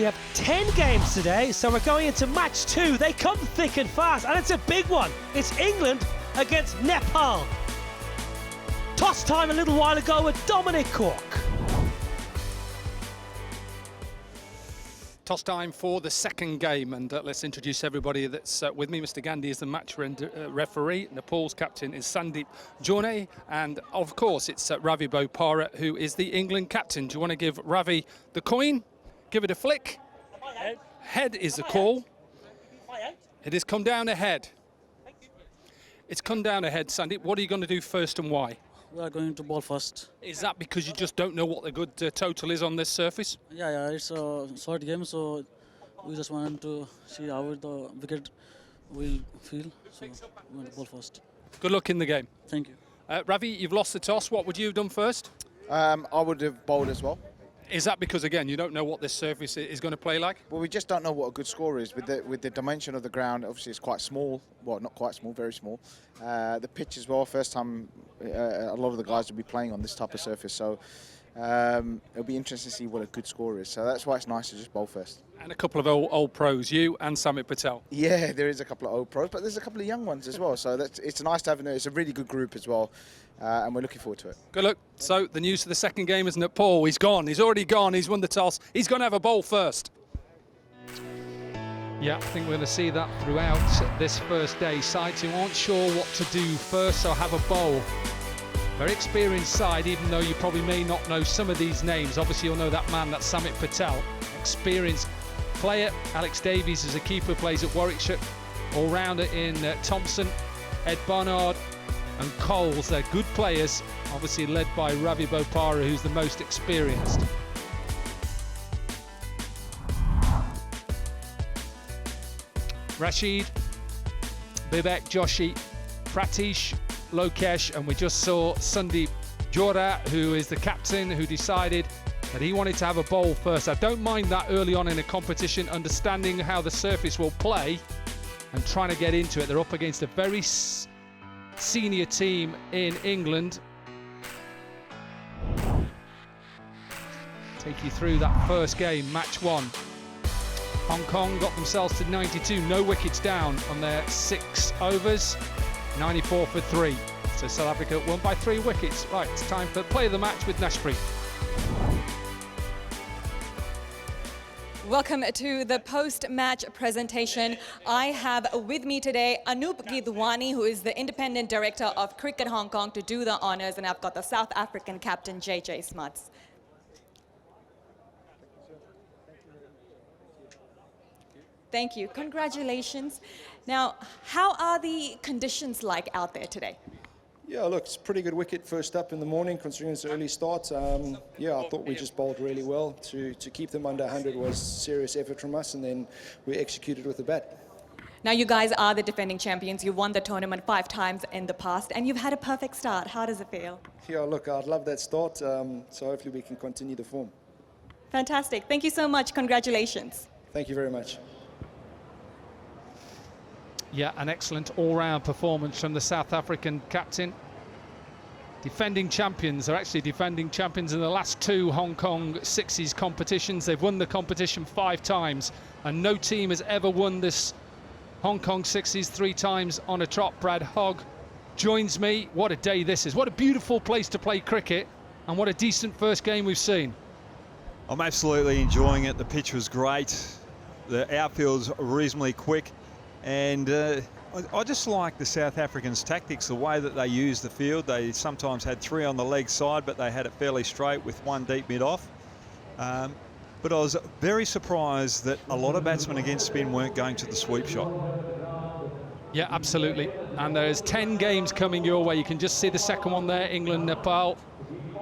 have 10 games today, so we're going into match 2. They come thick and fast, and it's a big one. It's England against Nepal. Toss time a little while ago with Dominic Cork. Toss time for the second game, and let's introduce everybody that's with me. Mr. Gandhi is the match referee. Nepal's captain is Sandeep Jorne, and of course it's Ravi Bopara, who is the England captain. Do you want to give Ravi the coin? Give it a flick. Head is the call. It has come down ahead. It's come down ahead, Sandeep. What are you going to do first and why? We are going to ball first. Is that because you just don't know what the good total is on this surface? Yeah, it's a short game, so we just want to see how the wicket will feel. So we want to ball first. Good luck in the game. Thank you. Ravi, you've lost the toss. What would you have done first? I would have bowled as well. Is that because, again, you don't know what this surface is going to play like? Well, we just don't know what a good score is. With the dimension of the ground, obviously it's quite small. Well, not quite small, very small. The pitch as well, first time a lot of the guys will be playing on this type of surface. So it'll be interesting to see what a good score is. So that's why it's nice to just bowl first. And a couple of old pros, you and Samit Patel. Yeah, there is a couple of old pros, but there's a couple of young ones as well. So it's nice to have. It's a really good group as well. And we're looking forward to it. Good luck. So the news for the second game is Nepal. He's gone. He's already gone. He's won the toss. He's going to have a bowl first. Yeah, I think we're going to see that throughout this first day. Sides who aren't sure what to do first, so have a bowl. Very experienced side, even though you probably may not know some of these names. Obviously, you'll know that man, that's Samit Patel. Experienced player. Alex Davies is a keeper, plays at Warwickshire. All-rounder in Thompson, Ed Barnard and Coles. They're good players, obviously led by Ravi Bopara, who's the most experienced. Rashid, Vivek Joshi, Pratish, Lokesh, and we just saw Sandeep Jorda, who is the captain, who decided that he wanted to have a bowl first. I don't mind that early on in a competition, understanding how the surface will play and trying to get into it. They're up against a very senior team in England. Take you through that first game, match 1. Hong Kong got themselves to 92, no wickets down on their 6 overs, 94 for 3. So South Africa won by 3 wickets. Right, it's time for play of the match with Nashpreet. Welcome to the post-match presentation. I have with me today Anup Gidwani, who is the Independent Director of Cricket Hong Kong, to do the honours, and I've got the South African captain, JJ Smuts. Thank you. Congratulations. Now, how are the conditions like out there today? Yeah, look, it's a pretty good wicket first up in the morning, considering it's an early start. Yeah, I thought we just bowled really well. To keep them under 100 was serious effort from us, and then we executed with the bat. Now, you guys are the defending champions. You won the tournament 5 times in the past, and you've had a perfect start. How does it feel? Yeah, look, I'd love that start, so hopefully we can continue the form. Fantastic. Thank you so much. Congratulations. Thank you very much. Yeah, an excellent all-round performance from the South African captain. Defending champions. They're actually defending champions in the last 2 Hong Kong Sixes competitions. They've won the competition 5 times, and no team has ever won this Hong Kong Sixes 3 times on a trot. Brad Hogg joins me. What a day this is. What a beautiful place to play cricket, and what a decent first game we've seen. I'm absolutely enjoying it. The pitch was great. The outfield's reasonably quick. And I just like the South Africans' tactics, the way that they use the field. They sometimes had 3 on the leg side, but they had it fairly straight with 1 deep mid-off. But I was very surprised that a lot of batsmen against spin weren't going to the sweep shot. Yeah, absolutely. And there's 10 games coming your way. You can just see the second one there, England, Nepal.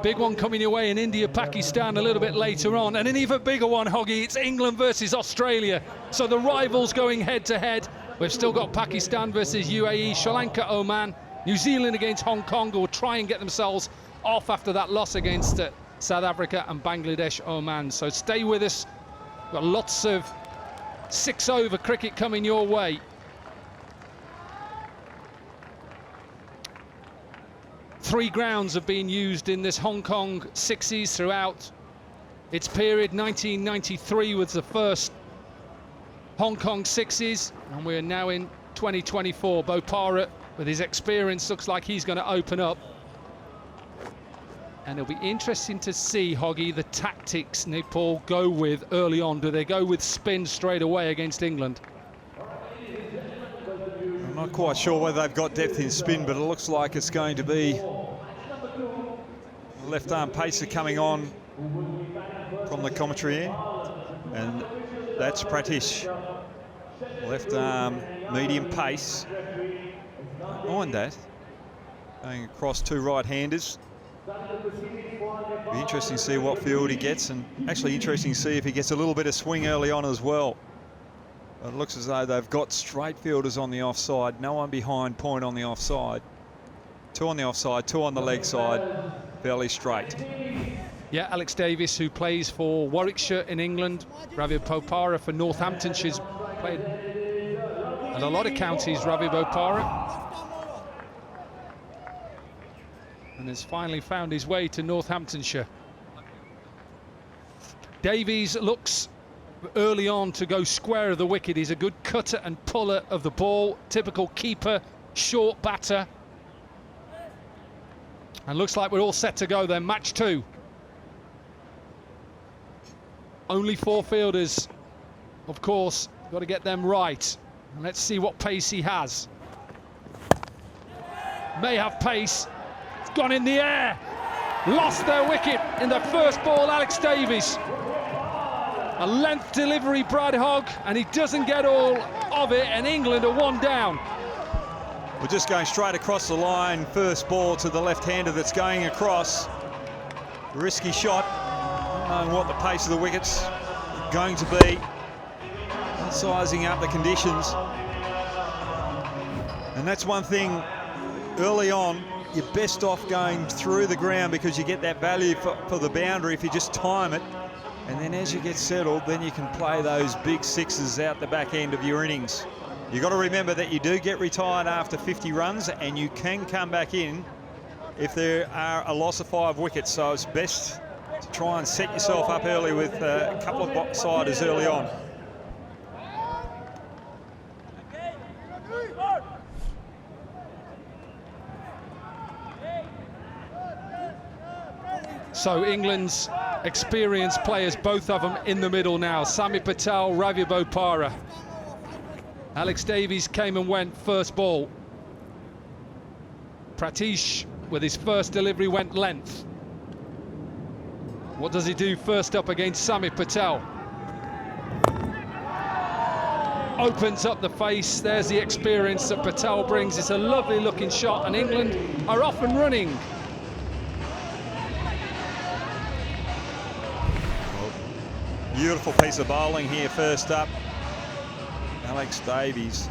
Big one coming your way in India, Pakistan a little bit later on. And an even bigger one, Hoggy, it's England versus Australia. So the rivals going head-to-head. We've still got Pakistan versus UAE, Sri Lanka, Oman, New Zealand against Hong Kong, who will try and get themselves off after that loss against South Africa, and Bangladesh, Oman. So stay with us. We've got lots of 6-over cricket coming your way. 3 grounds have been used in this Hong Kong Sixes throughout its period. 1993 was the first Hong Kong sixes, and we're now in 2024. Bopara, with his experience, looks like he's going to open up. And it'll be interesting to see, Hoggy, the tactics Nepal go with early on. Do they go with spin straight away against England? I'm not quite sure whether they've got depth in spin, but it looks like it's going to be left arm pacer coming on from the commentary end. And that's Pratish. Left arm, medium pace. Don't mind that. Going across two right-handers. Be interesting to see what field he gets, and actually interesting to see if he gets a little bit of swing early on as well. But it looks as though they've got straight fielders on the offside, no one behind point on the offside. Two on the offside, two on the leg side, fairly straight. Yeah, Alex Davis, who plays for Warwickshire in England. Ravi Bopara for Northamptonshire's played in a lot of counties, Ravi Bopara. And has finally found his way to Northamptonshire. Davies looks early on to go square of the wicket. He's a good cutter and puller of the ball. Typical keeper, short batter. And looks like we're all set to go then. Match 2. Only 4 fielders, of course. Got to get them right. And let's see what pace he has. May have pace. Gone in the air, lost their wicket in the first ball. Alex Davies, a length delivery, Brad Hogg, and he doesn't get all of it, and England are 1 down. We're just going straight across the line. First ball to the left-hander that's going across. Risky shot, not knowing what the pace of the wicket's going to be. Sizing up the conditions. And that's one thing early on. You're best off going through the ground because you get that value for the boundary if you just time it. And then as you get settled, then you can play those big sixes out the back end of your innings. You've got to remember that you do get retired after 50 runs and you can come back in if there are a loss of 5 wickets. So it's best to try and set yourself up early with a couple of siders early on. So England's experienced players, both of them in the middle now. Sami Patel, Ravi Bopara. Alex Davies came and went first ball. Pratish, with his first delivery, went length. What does he do first up against Sami Patel? Opens up the face. There's the experience that Patel brings. It's a lovely looking shot, and England are off and running. Beautiful piece of bowling here first up. Alex Davies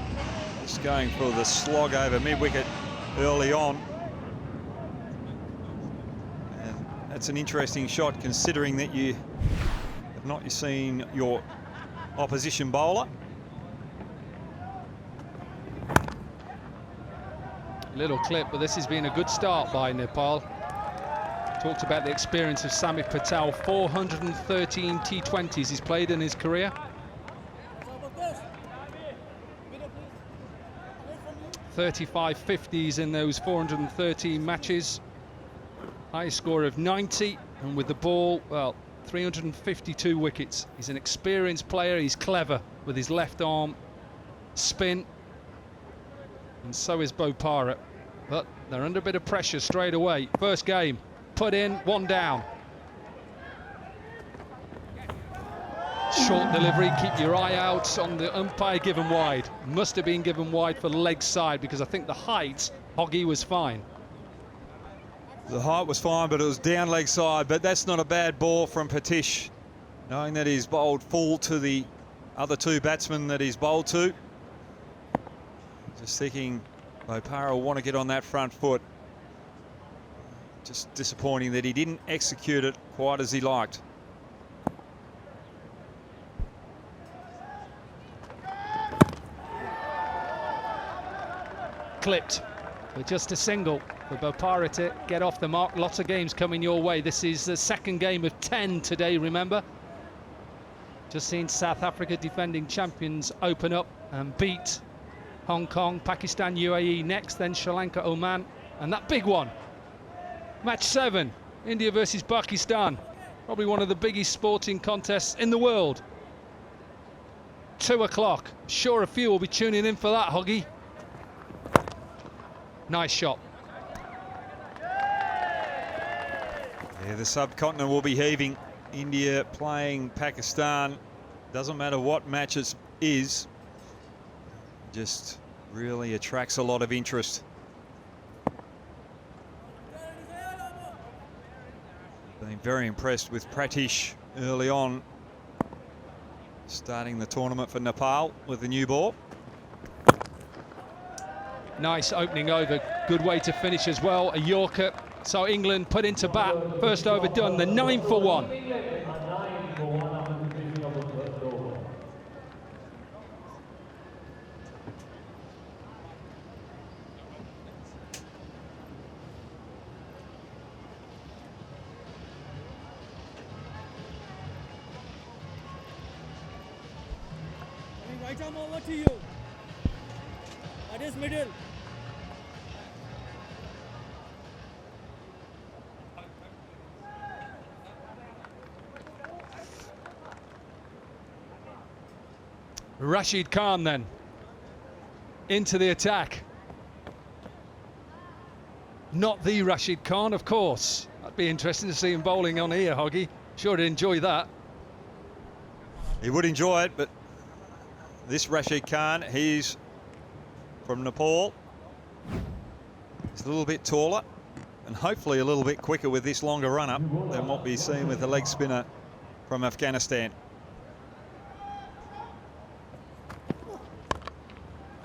just going for the slog over mid-wicket early on. And that's an interesting shot considering that you have not seen your opposition bowler. Little clip, but this has been a good start by Nepal. Talked about the experience of Sami Patel. 413 T20s he's played in his career. 35 50s in those 413 matches. Highest score of 90, and with the ball, well, 352 wickets. He's an experienced player. He's clever with his left arm spin, and so is Bopara. But they're under a bit of pressure straight away. First game. Put in, 1 down. Short delivery, keep your eye out on the umpire, given wide. Must have been given wide for the leg side because I think the height, Hoggy, was fine. The height was fine, but it was down leg side, but that's not a bad ball from Patish, knowing that he's bowled full to the other 2 batsmen that he's bowled to. Just thinking Bopara will want to get on that front foot. Just disappointing that he didn't execute it quite as he liked. Clipped. but just a single for Bopara to get off the mark. Lots of games coming your way. This is the second game of 10 today, remember. Just seen South Africa, defending champions, open up and beat Hong Kong, Pakistan, UAE next, then Sri Lanka, Oman, and that big one. Match 7, India versus Pakistan. Probably one of the biggest sporting contests in the world. 2 o'clock. Sure a few will be tuning in for that, Huggy. Nice shot. Yeah, the subcontinent will be heaving. India playing Pakistan. Doesn't matter what match it is. Just really attracts a lot of interest. Been very impressed with Pratish early on, starting the tournament for Nepal with the new ball. Nice opening over, good way to finish as well, a Yorker. So England put into bat, first over done, the 9 for 1. Right arm over to you. That is middle. Rashid Khan then into the attack. Not the Rashid Khan, of course. That'd be interesting to see him bowling on here, Hoggy. Sure to enjoy that. He would enjoy it, but this Rashid Khan, he's from Nepal. He's a little bit taller and hopefully a little bit quicker with this longer run-up than what we've seen with the leg spinner from Afghanistan.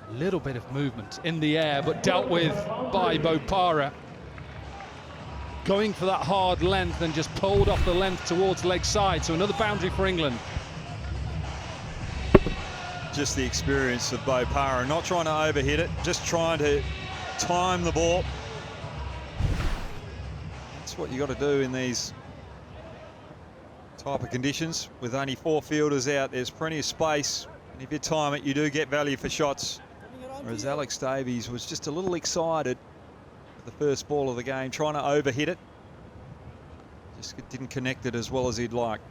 A little bit of movement in the air, but dealt with by Bopara. Going for that hard length and just pulled off the length towards leg side. So another boundary for England. Just the experience of Bopara, not trying to overhit it, just trying to time the ball. That's what you got to do in these type of conditions. With only 4 fielders out, there's plenty of space, and if you time it, you do get value for shots. Whereas Alex Davies was just a little excited with the first ball of the game, trying to overhit it. Just didn't connect it as well as he'd like.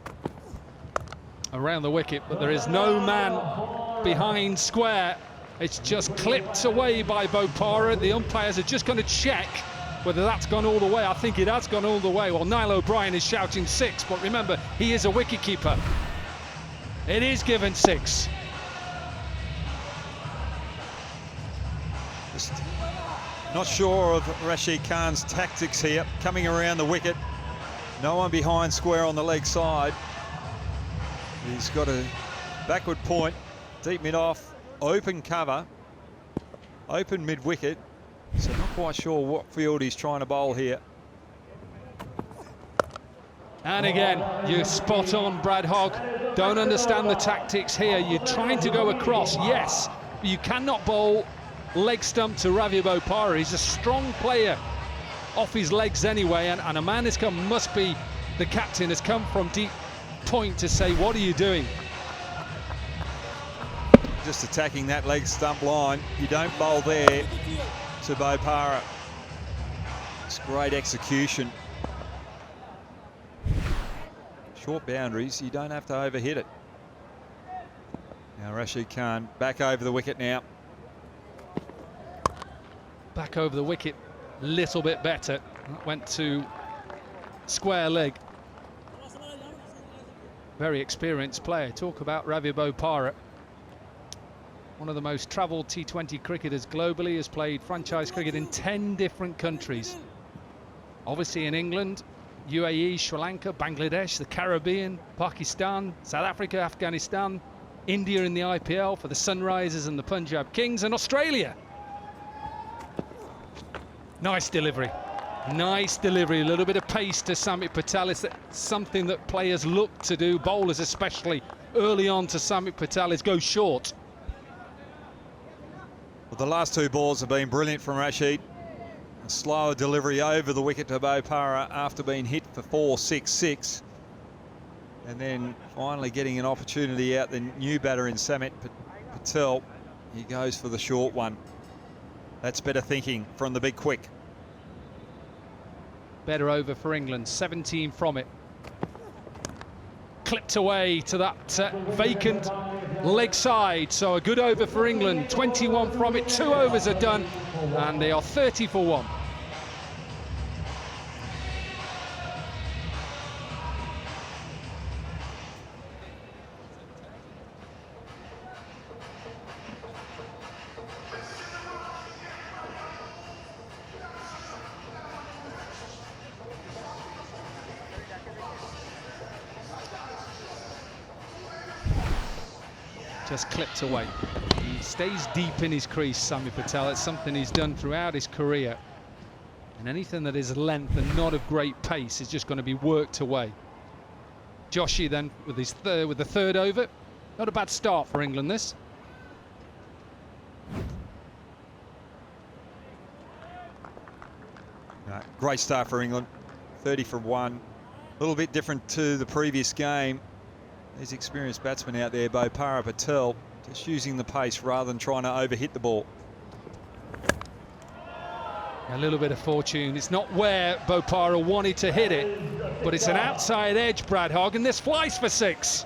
Around the wicket, but there is no man behind square. It's just clipped away by Bopara. The umpires are just going to check whether that's gone all the way. I think it has gone all the way. Well, Niall O'Brien is shouting 6, but remember, he is a wicketkeeper. It is given 6. Just not sure of Rashid Khan's tactics here, coming around the wicket. No one behind square on the leg side. He's got a backward point, deep mid-off, open cover, open mid-wicket. So not quite sure what field he's trying to bowl here. And again, you're spot on, Brad Hogg. Don't understand the tactics here. You're trying to go across, yes, but you cannot bowl leg stump to Ravi Bopara. He's a strong player off his legs anyway, and a man has come, must be the captain, has come from deep point to say, what are you doing? Just attacking that leg stump line. You don't bowl there to Bopara. It's great execution. Short boundaries, you don't have to overhit it. Now Rashid Khan back over the wicket now. Back over the wicket, little bit better. That went to square leg. Very experienced player. Talk about Ravi Bopara. One of the most travelled T20 cricketers globally, has played franchise cricket in 10 different countries. Obviously in England, UAE, Sri Lanka, Bangladesh, the Caribbean, Pakistan, South Africa, Afghanistan, India in the IPL for the Sunrisers and the Punjab Kings, and Australia. Nice delivery. Nice delivery, a little bit of pace to Samit Patel. It's something that players look to do, bowlers especially, early on to Samit Patel, is go short. Well, the last 2 balls have been brilliant from Rashid. slower delivery over the wicket to Bopara after being hit for 4-6-6. And then finally getting an opportunity out the new batter in Samit Patel. He goes for the short one. That's better thinking from the big quick. Better over for England, 17 from it. Clipped away to that vacant leg side, so a good over for England. 21 from it, 2 overs are done, and they are 30 for 1. Just clipped away. He stays deep in his crease, Sami Patel. It's something he's done throughout his career. And anything that is length and not of great pace is just going to be worked away. Joshi then with the third over. Not a bad start for England, this. Great start for England. 30 for 1. A little bit different to the previous game. These experienced batsmen out there, Bopara, Patel, just using the pace rather than trying to overhit the ball. A little bit of fortune. It's not where Bopara wanted to hit it, but it's an outside edge, Brad Hogg, and this flies for 6.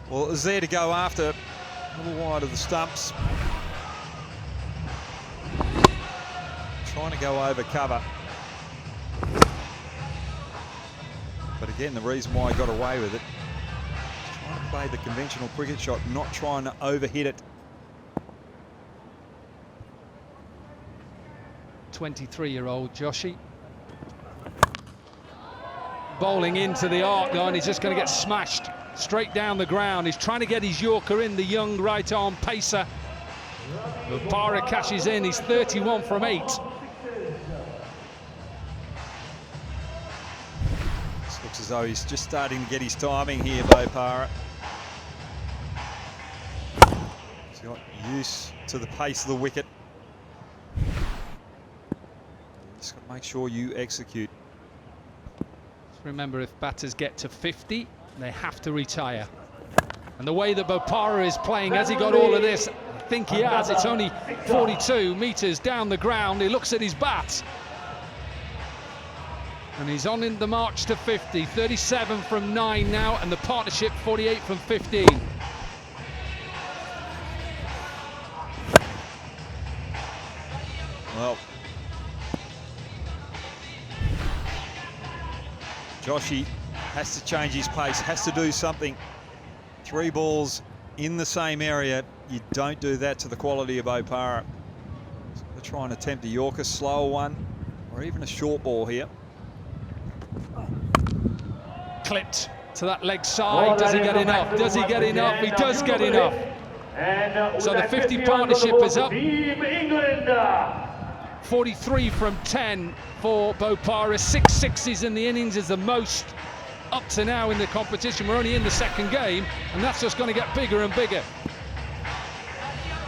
Well, it was there to go after, a little wide of the stumps. Trying to go over cover. But again, the reason why he got away with it, trying to play the conventional cricket shot, not trying to overhit it. 23-year-old Joshi. Bowling into the arc line, he's just going to get smashed straight down the ground. He's trying to get his Yorker in, the young right-arm pacer. Bopara cashes in, he's 31 from 8. Looks as though he's just starting to get his timing here, Bopara. He's got used to the pace of the wicket. Just got to make sure you execute. Just remember, if batters get to 50, they have to retire. And the way that Bopara is playing, has he got all of this? I think he has. It's only 42 metres down the ground. He looks at his bat. And he's on in the march to 50. 37 from 9 now, and the partnership 48 from 15. Well, Joshi has to change his pace, has to do something. 3 balls in the same area. You don't do that to the quality of Bopara. So they're trying to attempt a Yorker, slower one, or even a short ball here. Clipped to that leg side. Does he get enough? Does he get enough? He does get enough. So the 50 partnership is up. 43 from 10 for Bopara. 6 sixes in the innings is the most up to now in the competition. We're only in the second game, and that's just going to get bigger and bigger.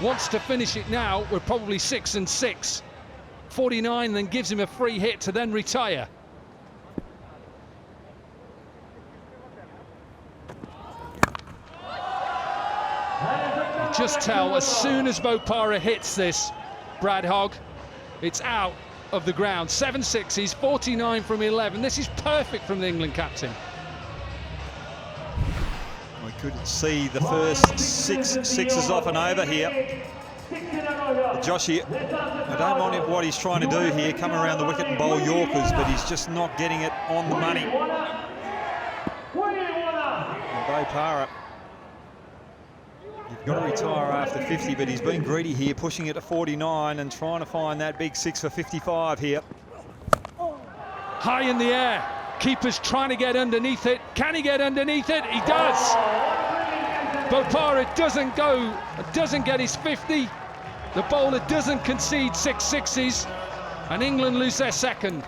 Wants to finish it now. We're probably 6 and 6. 49 then gives him a free hit to then retire. Just tell, as soon as Bopara hits this, Brad Hogg, it's out of the ground. 7 sixes, 49 from 11. This is perfect from the England captain. We could see the first 6 sixes off and over here. Joshi, I don't mind what he's trying to do here, come around the wicket and bowl Yorkers, but he's just not getting it on the money. And Bopara, you've got to retire after 50, but he's been greedy here, pushing it to 49 and trying to find that big 6 for 55 here. High in the air. Keeper's trying to get underneath it. Can he get underneath it? He does. Bopara doesn't go, doesn't get his 50. The bowler doesn't concede 6 sixes, and England lose their second.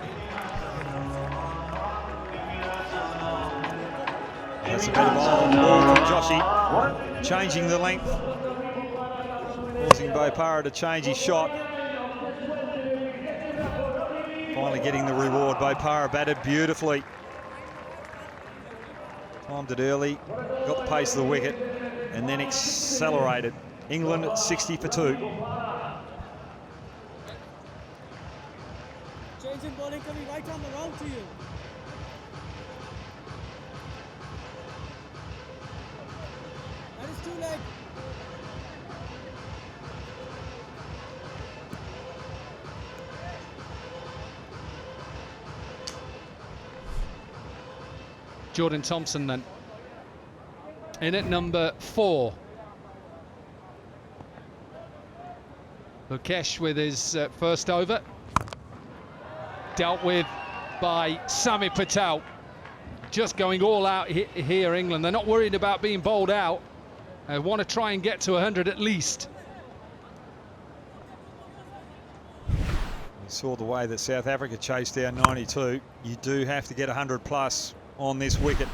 That's a better ball from Joshi, changing the length, causing Bopara to change his shot. Finally getting the reward. Bopara batted beautifully. Timed it early, got the pace of the wicket, and then accelerated. England at 60 for 2. Change in bowling coming right arm around to you. That is 2 leg. Jordan Thompson then in at number 4. Lukesh with his first over, dealt with by Sami Patel. Just going all out here, England. They're not worried about being bowled out. They want to try and get to 100 at least. You saw the way that South Africa chased down 92. You do have to get 100 plus on this wicket.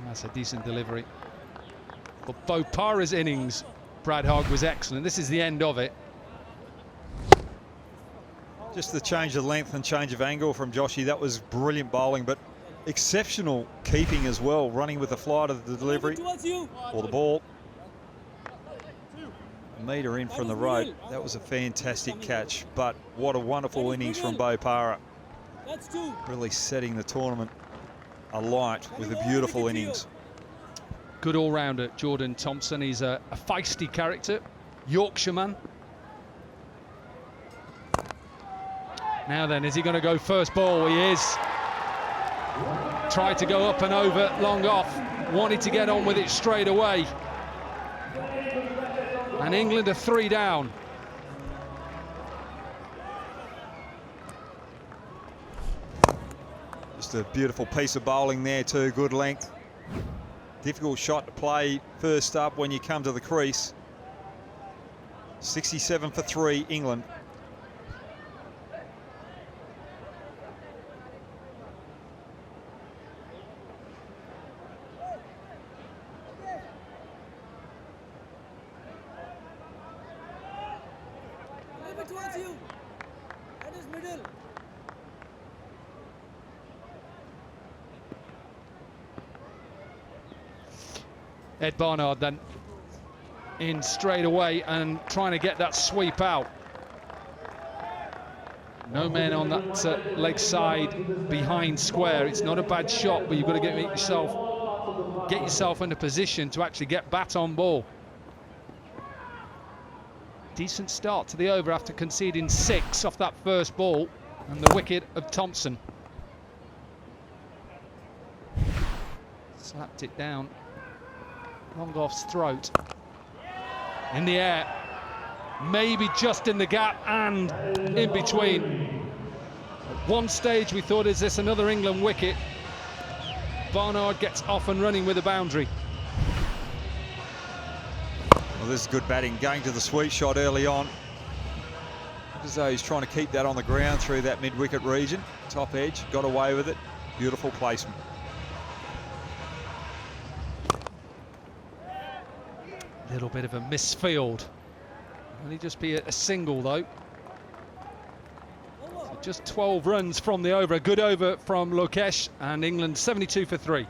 That's a decent delivery. But Bopara's innings, Brad Hogg, was excellent. This is the end of it. Just the change of length and change of angle from Joshy. That was brilliant bowling, but exceptional keeping as well, running with the flight of the delivery or the ball. A metre in from the rope. That was a fantastic catch, but what a wonderful innings from Bopara. Really setting the tournament alight with a beautiful innings. Good all-rounder, Jordan Thompson. He's a feisty character, Yorkshireman. Now then, is he going to go first ball? He is. Tried to go up and over, long off. Wanted to get on with it straight away. And England are 3 down. Just a beautiful piece of bowling there too, good length. Difficult shot to play first up when you come to the crease. 67 for 3, England. Towards you. That is middle. Ed Barnard then in straight away and trying to get that sweep out. No men on that leg side behind square. It's not a bad shot, but you've got to get yourself in a position to actually get bat on ball. Decent start to the over after conceding 6 off that first ball, and the wicket of Thompson. Slapped it down. Long off's throat. In the air. Maybe just in the gap and in between. At one stage we thought, is this another England wicket? Barnard gets off and running with a boundary. Well, this is good batting, going to the sweet shot early on. As though he's trying to keep that on the ground through that mid-wicket region. Top edge, got away with it. Beautiful placement. Little bit of a misfield. Only just be a single though. So just 12 runs from the over. A good over from Lukesh, and England 72 for 3.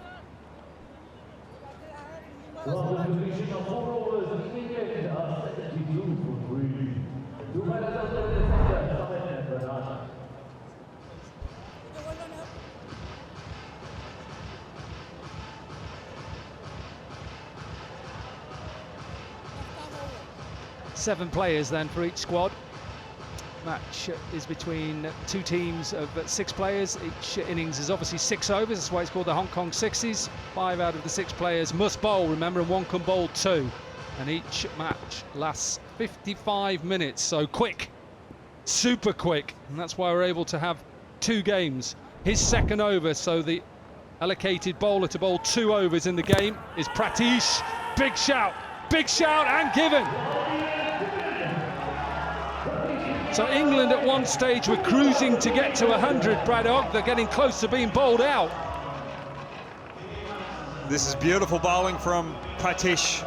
Seven players then for each squad. Match is between 2 teams of 6 players. Each innings is obviously 6 overs. That's why it's called the Hong Kong 60s. 5 out of the 6 players must bowl, remember, and 1 can bowl 2. And each match lasts 55 minutes. So quick, super quick. And that's why we're able to have 2 games. His second over, so the allocated bowler to bowl 2 overs in the game is Pratish. Big shout and given. So England at one stage were cruising to get to 100, Brad Hogg. They're getting close to being bowled out. This is beautiful bowling from Pratish.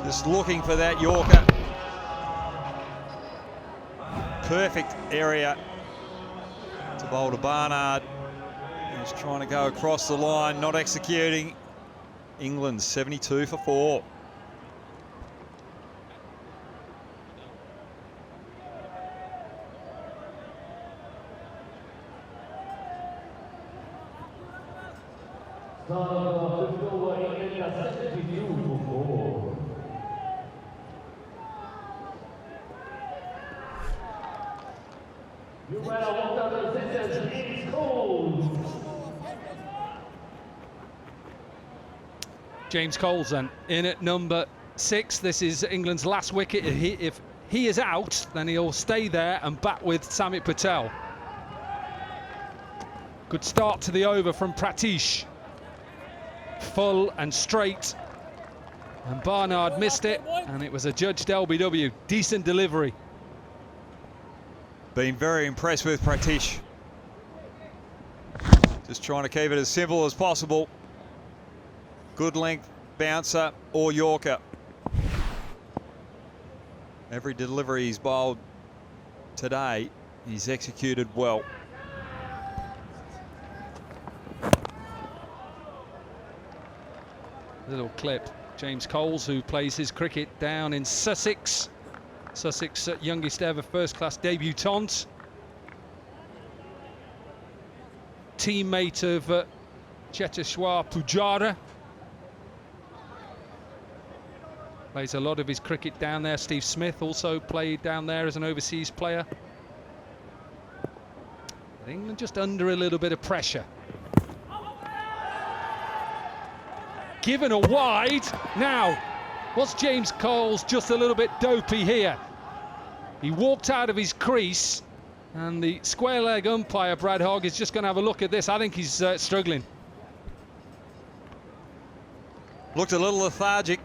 Just looking for that Yorker. perfect area to bowl to Barnard. He's trying to go across the line, not executing. England 72 for 4. James Coles then in at number 6. This is England's last wicket. If he is out, then he'll stay there and bat with Samit Patel. Good start to the over from Pratish. Full and straight. And Barnard missed it, and it was a judged LBW. Decent delivery. Been very impressed with Pratish. Just trying to keep it as simple as possible. Good length bouncer or Yorker. Every delivery he's bowled today, he's executed well. Little clip. James Coles, who plays his cricket down in Sussex. Sussex youngest ever first-class debutant. Teammate of Cheteshwar Pujara. Plays a lot of his cricket down there. Steve Smith also played down there as an overseas player. But England just under a little bit of pressure. Given a wide. Now, was James Coles just a little bit dopey here? He walked out of his crease, and the square leg umpire, Brad Hogg, is just going to have a look at this. I think he's struggling. Looked a little lethargic.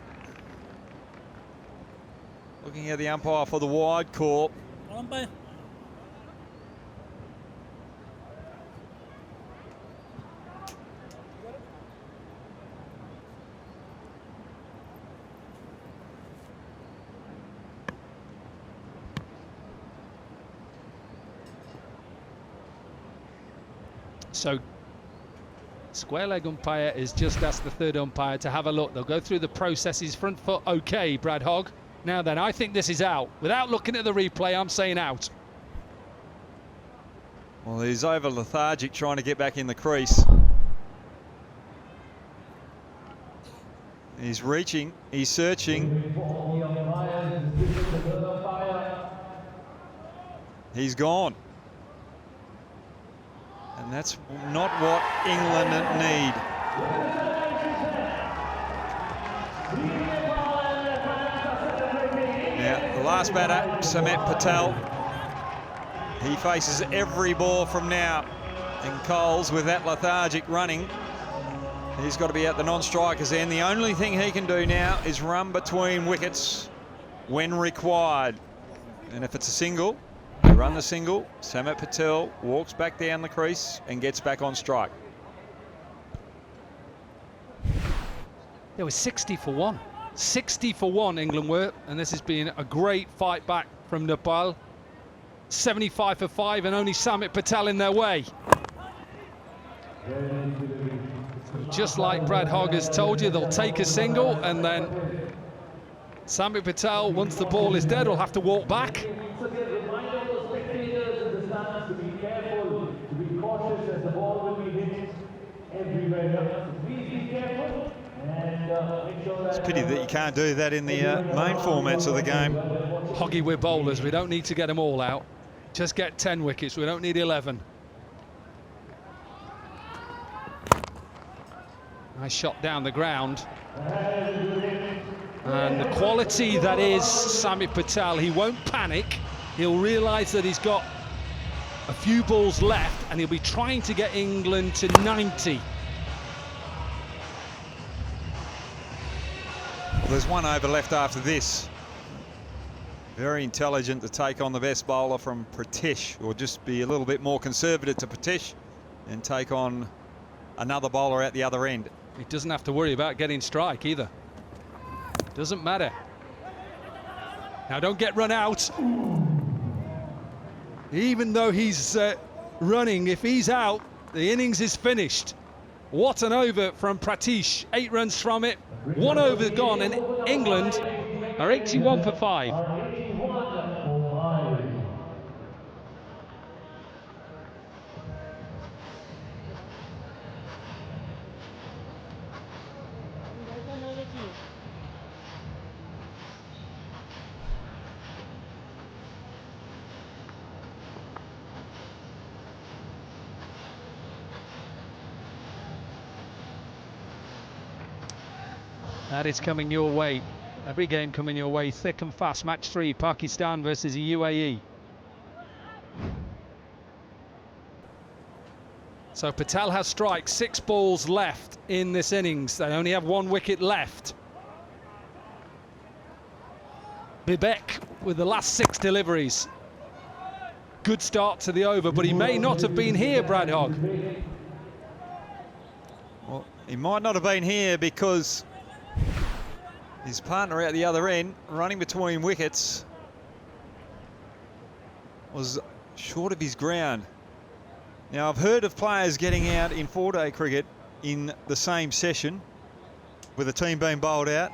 Looking at the umpire for the wide call. Umpire. So, square leg umpire is just asked the third umpire to have a look. They'll go through the processes. Front foot, okay, Brad Hogg. Now then, I think this is out. Without looking at the replay, I'm saying out. Well, he's over lethargic, trying to get back in the crease. He's reaching, he's searching. He's gone. And that's not what England need. Now, the last batter, Samit Patel. He faces every ball from now. And Coles, with that lethargic running, he's got to be at the non-strikers end. The only thing he can do now is run between wickets when required. And if it's a single, they run the single. Samit Patel walks back down the crease and gets back on strike. It was 60 for 1. 60 for 1 England were, and this has been a great fight back from Nepal. 75 for 5 and only Samit Patel in their way. Just like Brad Hogg has told you, they'll take a single and then Samit Patel, once the ball is dead, will have to walk back. It's a pity that you can't do that in the main formats of the game. Hoggy, we're bowlers. We don't need to get them all out. Just get 10 wickets. We don't need 11. Nice shot down the ground. And the quality that is Samit Patel, he won't panic. He'll realise that he's got a few balls left and he'll be trying to get England to 90. Well, there's one over left after this. Very intelligent to take on the best bowler from Pratish, or just be a little bit more conservative to Pratish and take on another bowler at the other end. He doesn't have to worry about getting strike either. Doesn't matter. Now don't get run out. Even though he's running, if he's out, the innings is finished. What an over from Pratish, 8 runs from it, 1 over gone, and England are 81 for 5. That is coming your way. Every game coming your way, thick and fast. Match 3, Pakistan versus the UAE. So Patel has strikes, 6 balls left in this innings. They only have 1 wicket left. Bibek with the last 6 deliveries. Good start to the over, but he may not have been here, Brad Hogg. Well, he might not have been here because his partner out the other end, running between wickets, was short of his ground. Now, I've heard of players getting out in 4-day cricket in the same session with a team being bowled out.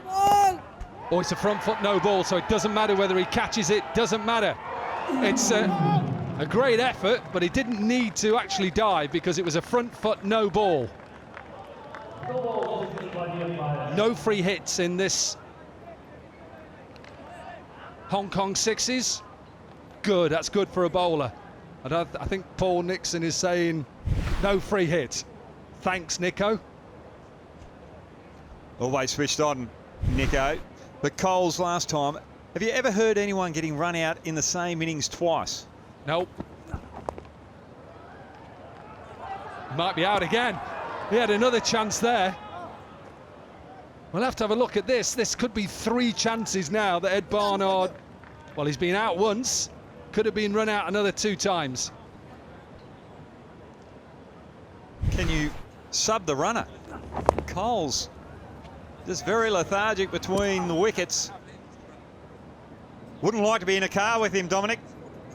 Oh, it's a front foot no ball, so it doesn't matter whether he catches it, doesn't matter. It's a great effort, but he didn't need to actually dive because it was a front foot no ball. No free hits in this Hong Kong sixes. Good, that's good for a bowler. I think Paul Nixon is saying no free hit. Thanks, Nico. Always switched on, Nico. But Coles last time, have you ever heard anyone getting run out in the same innings twice? Nope. Might be out again. He had another chance there. We'll have to have a look at this. This could be 3 chances now that Ed Barnard, well, he's been out once, could have been run out another 2 times. Can you sub the runner? Coles just very lethargic between the wickets. Wouldn't like to be in a car with him, Dominic.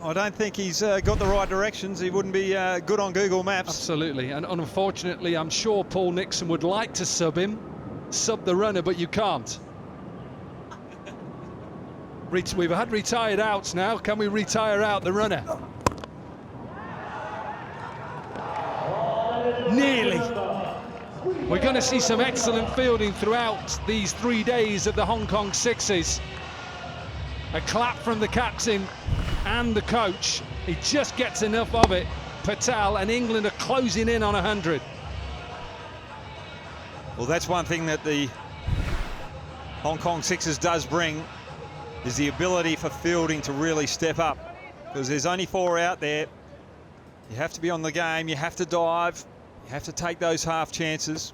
I don't think he's got the right directions. He wouldn't be good on Google Maps. Absolutely, and unfortunately, I'm sure Paul Nixon would like to sub him, sub the runner, but you can't. We've had retired outs now. Can we retire out the runner? Nearly. We're going to see some excellent fielding throughout these 3 days of the Hong Kong sixes. A clap from the captain and the coach. He just gets enough of it. Patel, and England are closing in on 100. Well, that's one thing that the Hong Kong sixes does bring, is the ability for fielding to really step up, because there's only 4 out there. You have to be on the game, you have to dive, you have to take those half chances.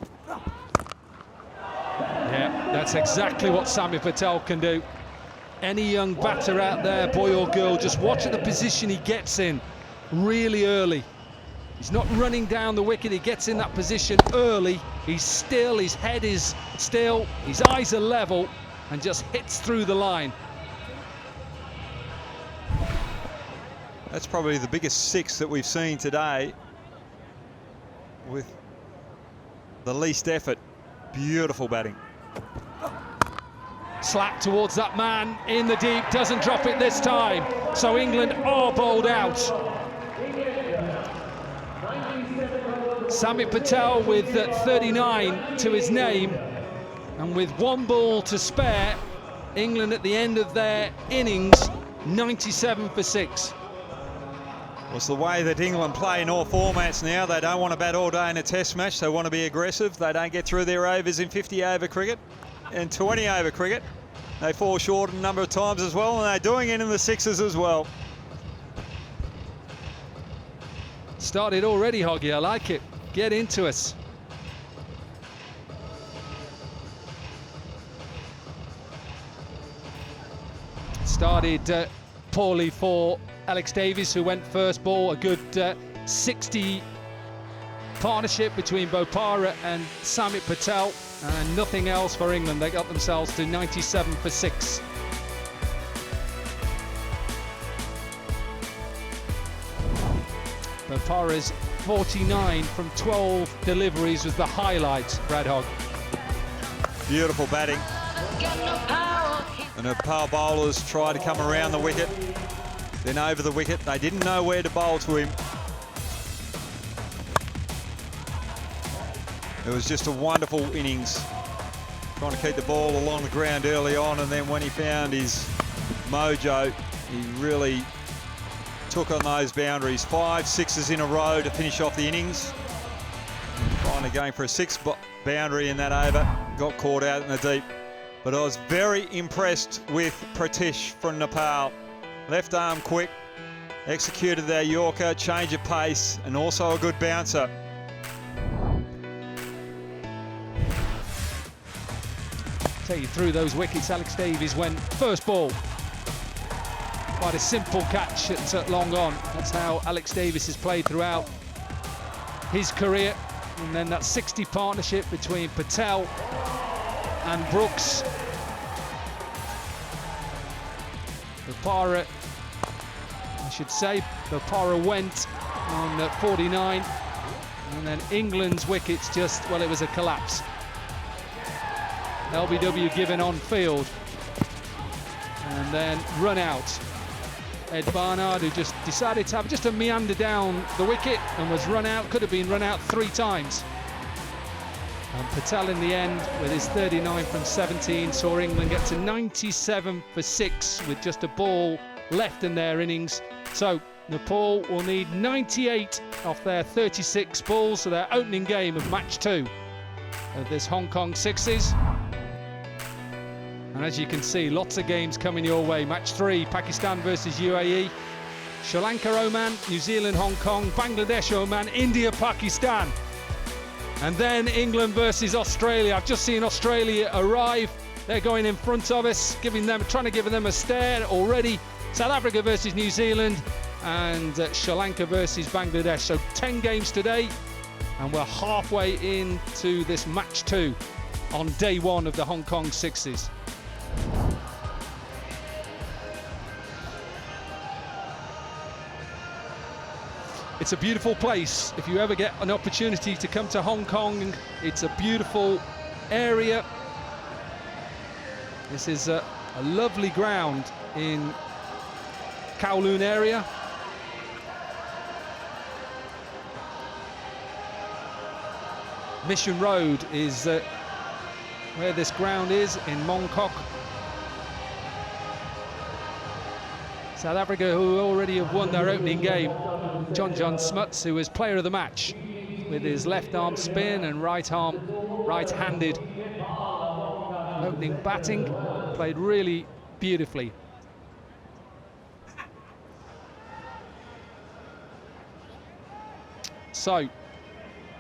Yeah, that's exactly what Sami Patel can do. Any young batter out there, boy or girl, just watch at the position he gets in really early. He's not running down the wicket, he gets in that position early. He's still, his head is still, his eyes are level, and just hits through the line. That's probably the biggest 6 that we've seen today, with the least effort. Beautiful batting. Slap towards that man in the deep, doesn't drop it this time. So England are bowled out. Sami Patel with 39 to his name, and with 1 ball to spare, England at the end of their innings, 97 for 6. Well, it's the way that England play in all formats now. They don't want to bat all day in a test match. They want to be aggressive. They don't get through their overs in 50-over cricket and 20-over cricket. They fall short a number of times as well, and they're doing it in the sixes as well. Started already, Hoggy. I like it. Get into us. Started poorly for Alex Davies, who went first ball. A good 60 partnership between Bopara and Sami Patel, and nothing else for England. They got themselves to 97 for 6. Bopara's 49 from 12 deliveries was the highlight, Brad Hogg. Beautiful batting. The Nepal bowlers tried to come around the wicket, then over the wicket. They didn't know where to bowl to him. It was just a wonderful innings, trying to keep the ball along the ground early on, and then when he found his mojo, he really took on those boundaries. 5 sixes in a row to finish off the innings. Finally going for a 6th boundary in that over. Got caught out in the deep. But I was very impressed with Pratish from Nepal. Left arm quick, executed their Yorker, change of pace, and also a good bouncer. Take you through those wickets. Alex Davies went first ball. Quite a simple catch at long on. That's how Alex Davies has played throughout his career. And then that 60 partnership between Patel and Brooks. Bopara, I should say, Bopara went on 49. And then England's wickets just, well, it was a collapse. LBW given on field. And then run out. Ed Barnard, who just decided to have just a meander down the wicket and was run out, could have been run out 3 times. And Patel in the end, with his 39 from 17, saw England get to 97 for 6 with just a ball left in their innings. So Nepal will need 98 off their 36 balls for their opening game of match 2 of this Hong Kong Sixes. And as you can see, lots of games coming your way. Match 3, Pakistan versus UAE, Sri Lanka, Oman, New Zealand, Hong Kong, Bangladesh, Oman, India, Pakistan. And then England versus Australia. I've just seen Australia arrive. They're going in front of us, trying to give them a stare already. South Africa versus New Zealand and Sri Lanka versus Bangladesh. So 10 games today, and we're halfway into this match 2 on day 1 of the Hong Kong Sixes. It's a beautiful place. If you ever get an opportunity to come to Hong Kong, it's a beautiful area. This is a lovely ground in Kowloon area. Mission Road is where this ground is in Mongkok. South Africa, who already have won their opening game. John Smuts, who was player of the match with his left arm spin and right-handed opening batting, played really beautifully. So,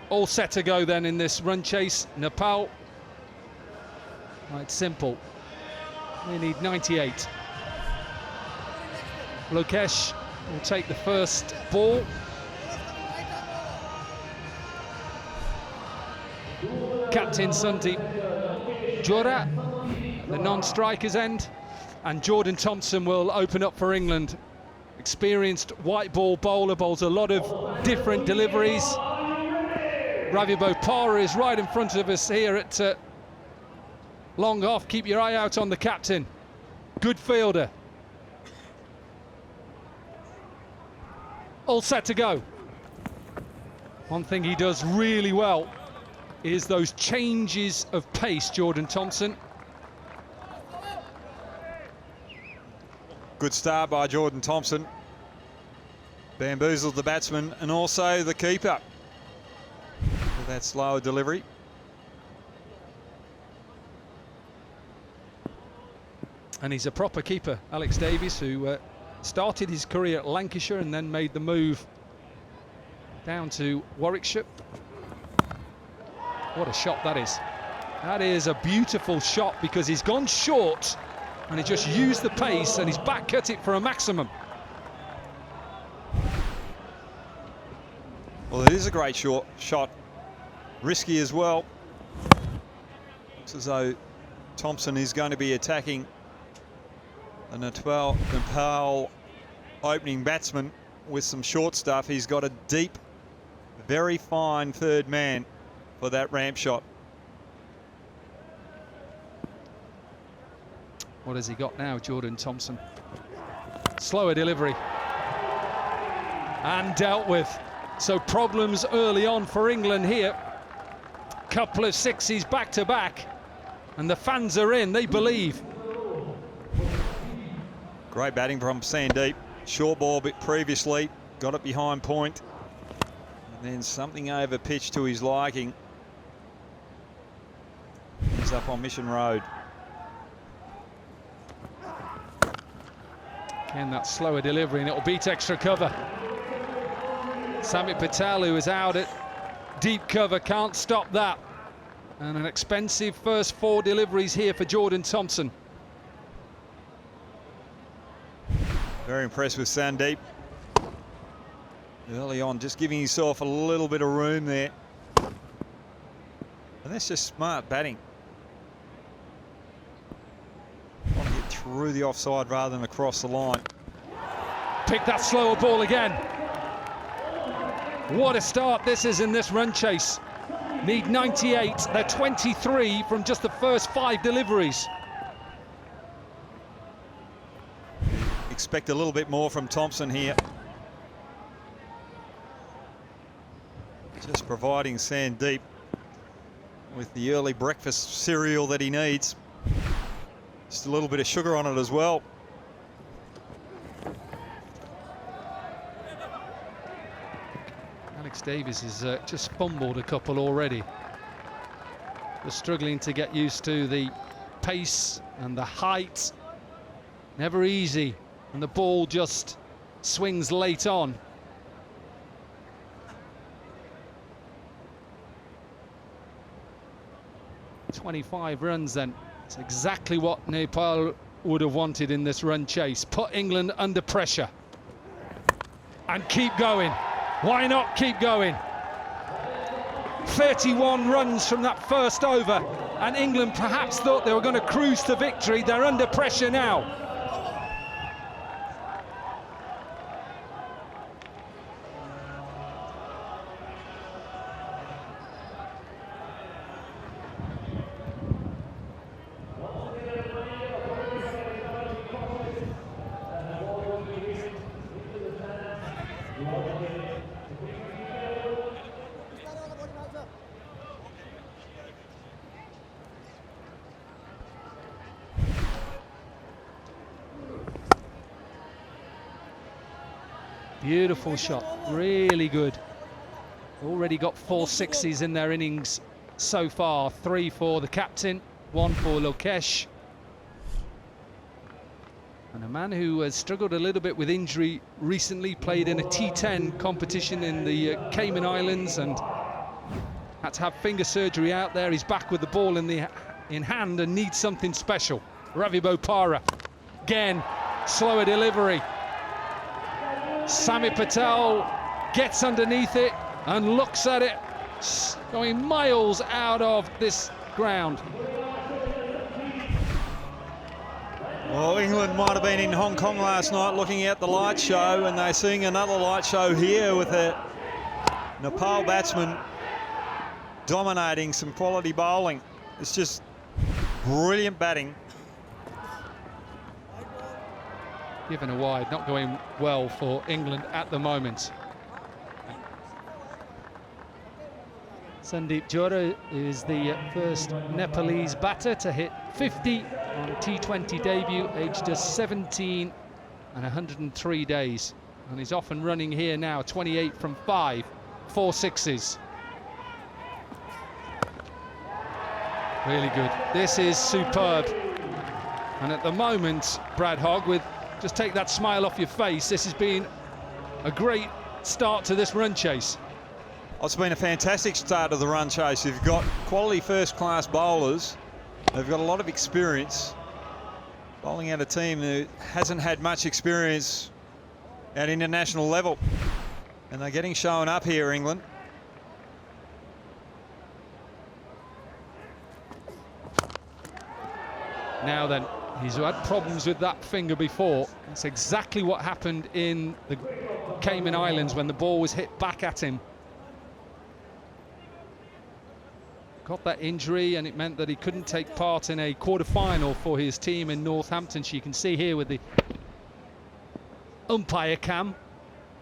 all set to go then in this run chase. Nepal, it's simple. They need 98. Lokesh will take the first ball. Captain Sandeep Jora at the non-strikers end, and Jordan Thompson will open up for England. Experienced white ball bowler, bowls a lot of different deliveries. Ravi Bopara is right in front of us here at long off. Keep your eye out on the captain. Good fielder. All set to go. One thing he does really well is those changes of pace, Jordan Thompson. Good start by Jordan Thompson. Bamboozled the batsman and also the keeper with that slower delivery. And he's a proper keeper, Alex Davies, who started his career at Lancashire and then made the move down to Warwickshire. What a shot that is. That is a beautiful shot because he's gone short and he just used the pace and he's back cut it for a maximum. Well, it is a great shot. Risky as well. Looks as though Thompson is going to be attacking the Nepal opening batsman. with some short stuff. He's got a deep, very fine third man for that ramp shot. What has he got now, Jordan Thompson? Slower delivery. And dealt with. So problems early on for England here. Couple of sixes back to back. And the fans are in, they believe. Great batting from Sandeep. Short ball bit previously, got it behind point. And then something over pitch to his liking. He's up on Mission Road. Again, that slower delivery, and it'll beat extra cover. Samit Patel, who is out at deep cover, can't stop that. And an expensive first 4 deliveries here for Jordan Thompson. Very impressed with Sandeep. Early on, just giving himself a little bit of room there. And that's just smart batting. Want to get through the offside rather than across the line. Pick that slower ball again. What a start this is in this run chase. Need 98. They're 23 from just the first 5 deliveries. Expect a little bit more from Thompson here. Just providing Sandeep with the early breakfast cereal that he needs. Just a little bit of sugar on it as well. Alex Davies has just fumbled a couple already. Just struggling to get used to the pace and the height. Never easy, and the ball just swings late on. "25 runs then. It's exactly what Nepal would have wanted in this run chase. Put England under pressure. And keep going. Why not keep going? 31 runs from that first over, and England perhaps thought they were going to cruise to victory. They're under pressure now. Beautiful shot, really good. Already got 4 sixes in their innings so far. 3 for the captain, 1 for Lokesh. And a man who has struggled a little bit with injury recently, played in a T10 competition in the Cayman Islands and had to have finger surgery out there. He's back with the ball in hand and needs something special. Ravi Bopara, again, slower delivery. Samit Patel gets underneath it and looks at it, going miles out of this ground. Well, England might have been in Hong Kong last night looking at the light show, and they're seeing another light show here with a Nepal batsman dominating some quality bowling. It's just brilliant batting. Given a wide, not going well for England at the moment. Sandeep Johra is the first Nepalese batter to hit 50 on T20 debut, aged just 17 and 103 days. And he's off and running here now, 28 from 5, 4 sixes. Really good. This is superb. And at the moment, Brad Hogg, with just take that smile off your face, this has been a great start to this run chase. It's been a fantastic start to the run chase. You've got quality first-class bowlers. They've got a lot of experience. Bowling out a team who hasn't had much experience at international level. And they're getting shown up here, England. Now then, He's had problems with that finger before. That's exactly what happened in the Cayman Islands when the ball was hit back at him. Got that injury, and it meant that he couldn't take part in a quarter-final for his team in Northamptonshire. You can see here with the umpire cam,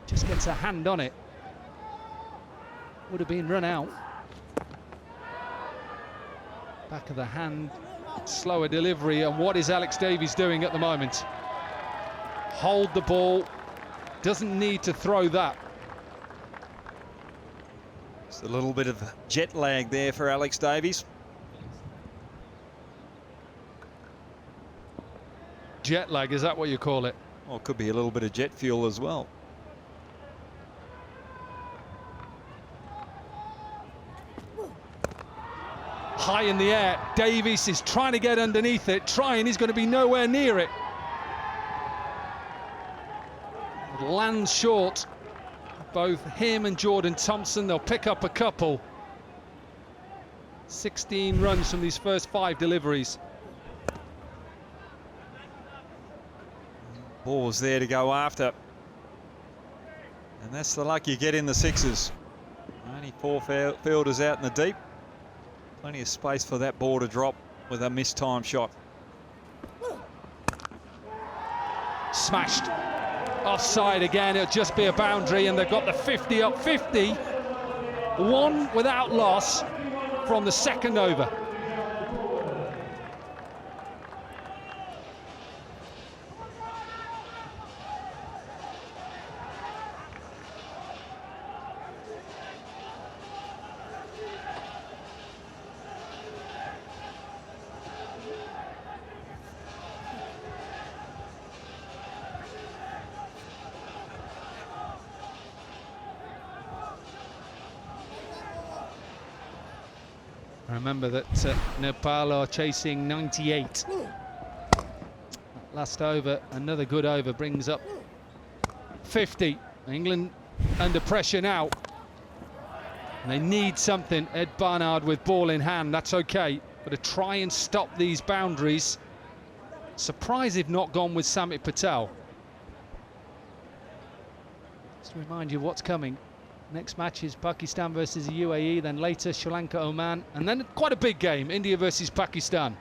just gets a hand on it. Would have been run out. Back of the hand, slower delivery, and what is Alex Davies doing at the moment? Hold the ball, doesn't need to throw that. Just a little bit of jet lag there for Alex Davies. Jet lag, is that what you call it? Well, it could be a little bit of jet fuel as well. High in the air, Davies is trying to get underneath it, he's going to be nowhere near it. It lands short. Both him and Jordan Thompson, they'll pick up a couple. 16 runs from these first 5 deliveries. Ball's there to go after. And that's the luck you get in the sixes. Only 4 fielders out in the deep. Plenty of space for that ball to drop with a mistimed shot. Smashed. Offside again, it'll just be a boundary, and they've got the 50 up 50. 1 without loss from the second over. Remember that Nepal are chasing 98. Last over, another good over, brings up 50. England under pressure now. And they need something. Ed Barnard with ball in hand, that's okay. But to try and stop these boundaries. Surprised they've not gone with Samit Patel. Just to remind you what's coming. Next match is Pakistan versus the UAE, then later Sri Lanka, Oman, and then quite a big game, India versus Pakistan.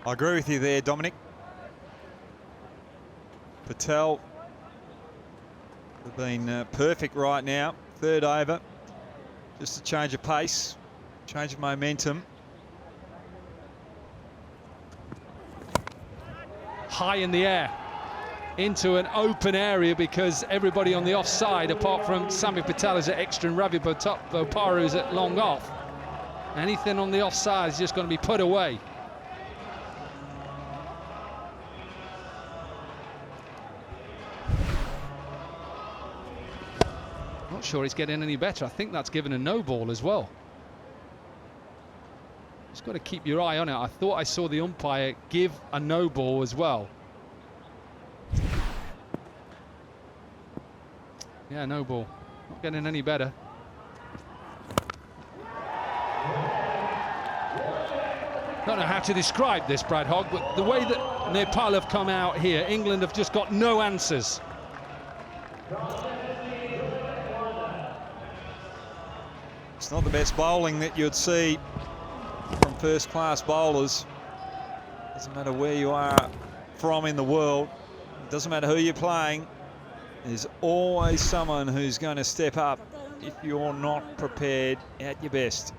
I agree with you there, Dominic. Patel have been perfect right now. 3rd over, just a change of pace, change of momentum. High in the air into an open area because everybody on the offside, apart from Sami Patel, is at extra and Ravi Bopara is at long off. Anything on the offside is just going to be put away. Not sure it's getting any better. I think that's given a no ball as well. Just got to keep your eye on it. I thought I saw the umpire give a no ball as well. Yeah, no ball. Not getting any better. Don't know how to describe this, Brad Hogg, but the way that Nepal have come out here, England have just got no answers. It's not the best bowling that you'd see from first-class bowlers. Doesn't matter where you are from in the world. It doesn't matter who you're playing. There's always someone who's going to step up if you're not prepared at your best.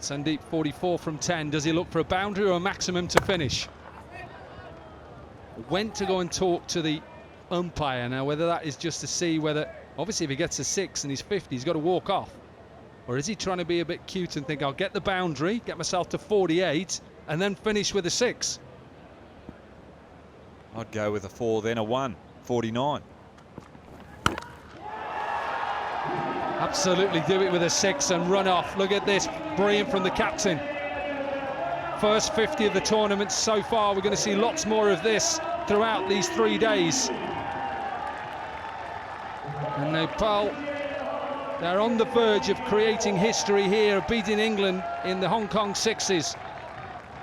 Sandeep, 44 from 10. Does he look for a boundary or a maximum to finish? Went to go and talk to the umpire. Now, whether that is just to see whether, obviously, if he gets a 6 and he's 50, he's got to walk off. Or is he trying to be a bit cute and think, I'll get the boundary, get myself to 48, and then finish with a 6? I'd go with a 4, then a 1, 49. Absolutely do it with a 6 and run off. Look at this, brilliant from the captain. First 50 of the tournament so far. We're going to see lots more of this throughout these 3 days. And Nepal They're on the verge of creating history here, beating England in the Hong Kong Sixes.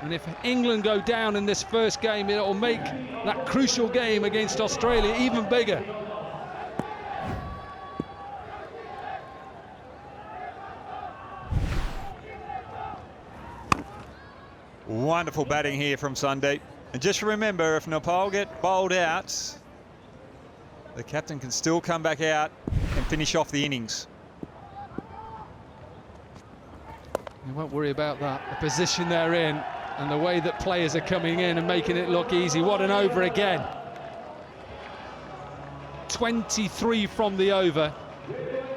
And if England go down in this first game, it'll make that crucial game against Australia even bigger. Wonderful batting here from Sundeep. And just remember, if Nepal get bowled out, the captain can still come back out and finish off the innings. You won't worry about that. The position they're in and the way that players are coming in and making it look easy. What an over again. 23 from the over.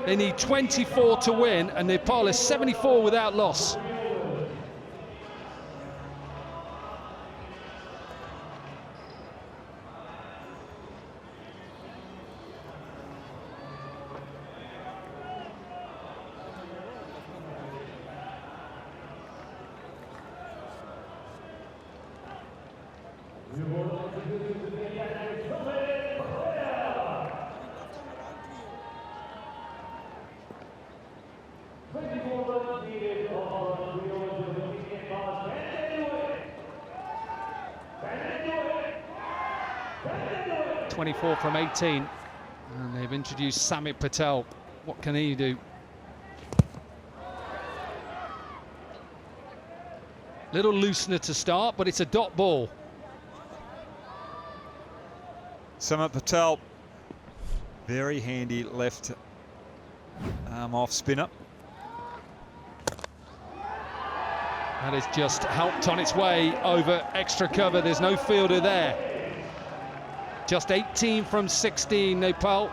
They need 24 to win, and Nepal is 74 without loss. From 18, and they've introduced Samit Patel. What can he do? Little loosener to start, but it's a dot ball. Samit Patel, very handy left arm off spinner. That is just helped on its way over extra cover. There's no fielder there. Just 18 from 16, Nepal.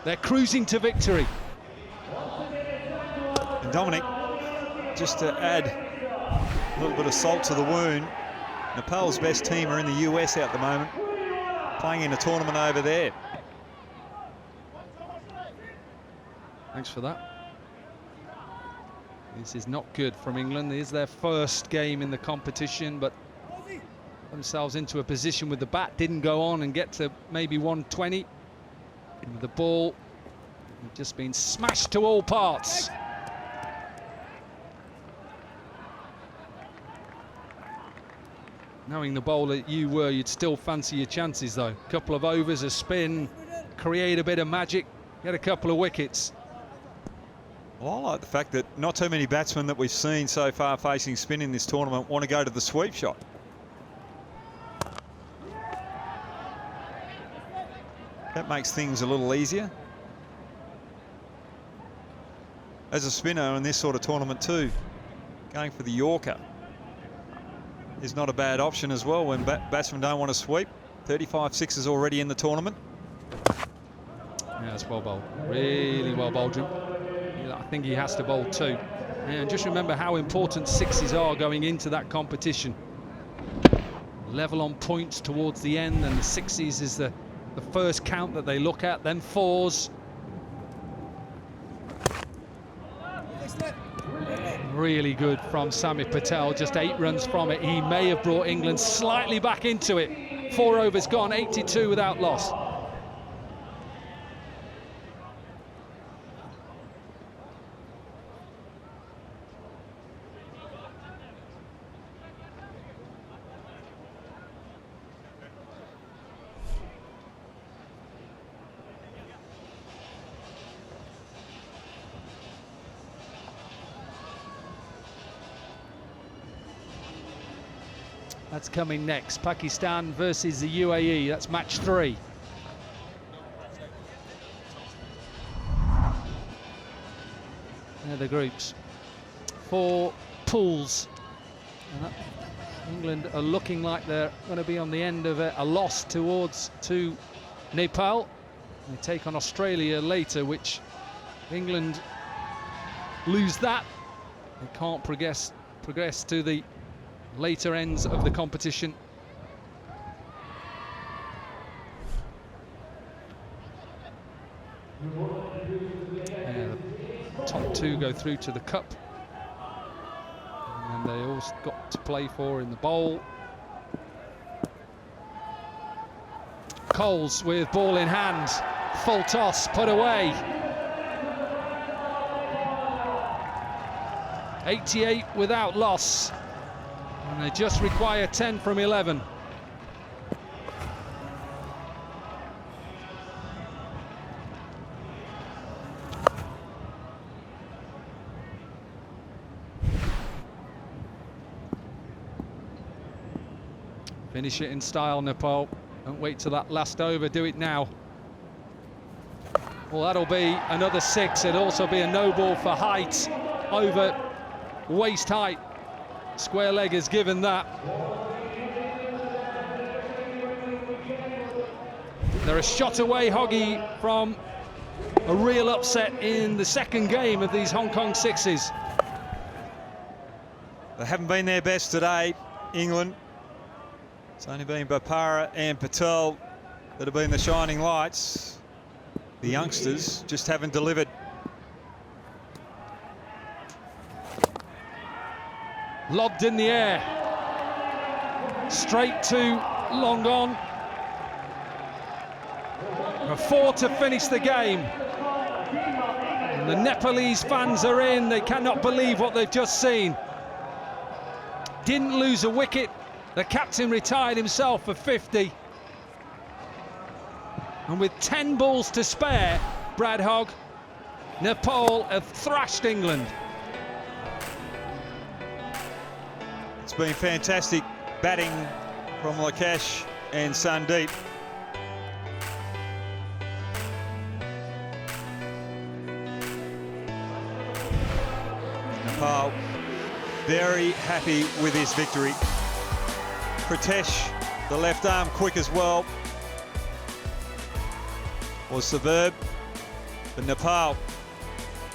They're cruising to victory. And Dominic, just to add a little bit of salt to the wound, Nepal's best team are in the US at the moment, playing in a tournament over there. Thanks for that. This is not good from England. It is their first game in the competition, but themselves into a position with the bat, didn't go on and get to maybe 120. And the ball just been smashed to all parts. Knowing the bowler you were, you'd still fancy your chances though. A couple of overs, a spin, create a bit of magic, get a couple of wickets. Well, I like the fact that not too many batsmen that we've seen so far facing spin in this tournament want to go to the sweep shot. That makes things a little easier. As a spinner in this sort of tournament too, going for the Yorker is not a bad option as well when batsmen don't want to sweep. 35 sixes already in the tournament. Yeah, it's well bowled. Really well bowled, Jim. I think he has to bowl too. And just remember how important sixes are going into that competition. Level on points towards the end, and the sixes is the first count that they look at, then fours. Really good from Samit Patel, just 8 runs from it. He may have brought England slightly back into it. 4 overs gone, 82 without loss. That's coming next. Pakistan versus the UAE. That's match 3. They're the groups. 4 pools. England are looking like they're going to be on the end of a loss to Nepal. They take on Australia later, which England lose that. They can't progress to the later ends of the competition. The top 2 go through to the cup, and they all got to play for in the bowl. Coles with ball in hand, full toss, put away. 88 without loss. And they just require 10 from 11. Finish it in style, Nepal. Don't wait till that last over, do it now. Well, that'll be another 6. It'll also be a no ball for height over waist height. Square leg is given that. They're a shot away, Hoggy, from a real upset in the second game of these Hong Kong sixes. They haven't been their best today, England. It's only been Bopara and Patel that have been the shining lights. The youngsters just haven't delivered. Lobbed in the air. Straight to long on. A 4 to finish the game. And the Nepalese fans are in. They cannot believe what they've just seen. Didn't lose a wicket. The captain retired himself for 50. And with 10 balls to spare, Brad Hogg, Nepal have thrashed England. It's been fantastic batting from Lakesh and Sandeep. Nepal very happy with his victory. Pritesh, the left arm, quick as well, was superb. But Nepal,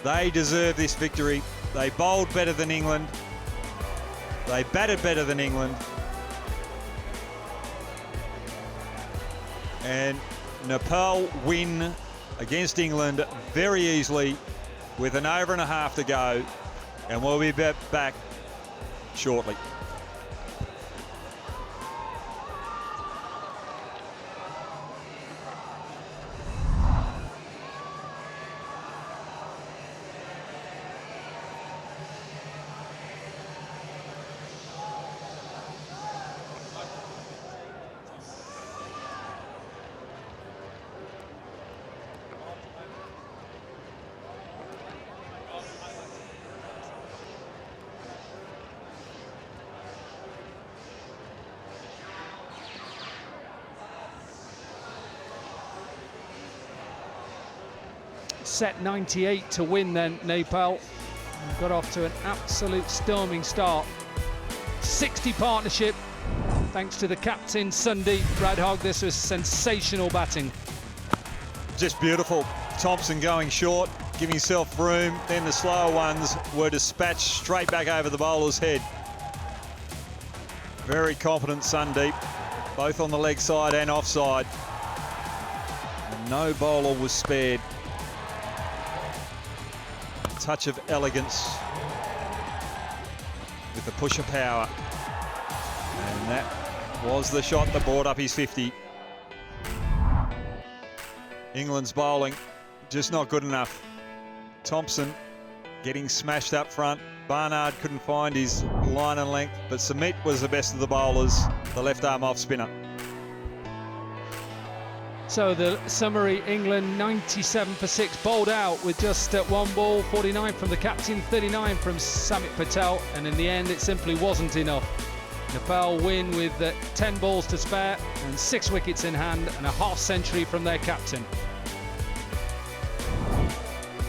they deserve this victory. They bowled better than England. They batted better than England. And Nepal win against England very easily with an over and a half to go. And we'll be back shortly. Set 98 to win then, Nepal. Got off to an absolute storming start. 60 partnership, thanks to the captain, Sandeep. Brad Hogg, this was sensational batting. Just beautiful. Thompson going short, giving himself room. Then the slower ones were dispatched straight back over the bowler's head. Very confident Sandeep, both on the leg side and offside. And no bowler was spared. Touch of elegance with the push of power, and that was the shot that brought up his 50. England's bowling just not good enough. Thompson getting smashed up front. Barnard couldn't find his line and length, but Sumit was the best of the bowlers, the left arm off spinner. So the summary, England 97 for 6, bowled out with just 1 ball, 49 from the captain, 39 from Samit Patel, and in the end it simply wasn't enough. Nepal win with 10 balls to spare and 6 wickets in hand and a half century from their captain.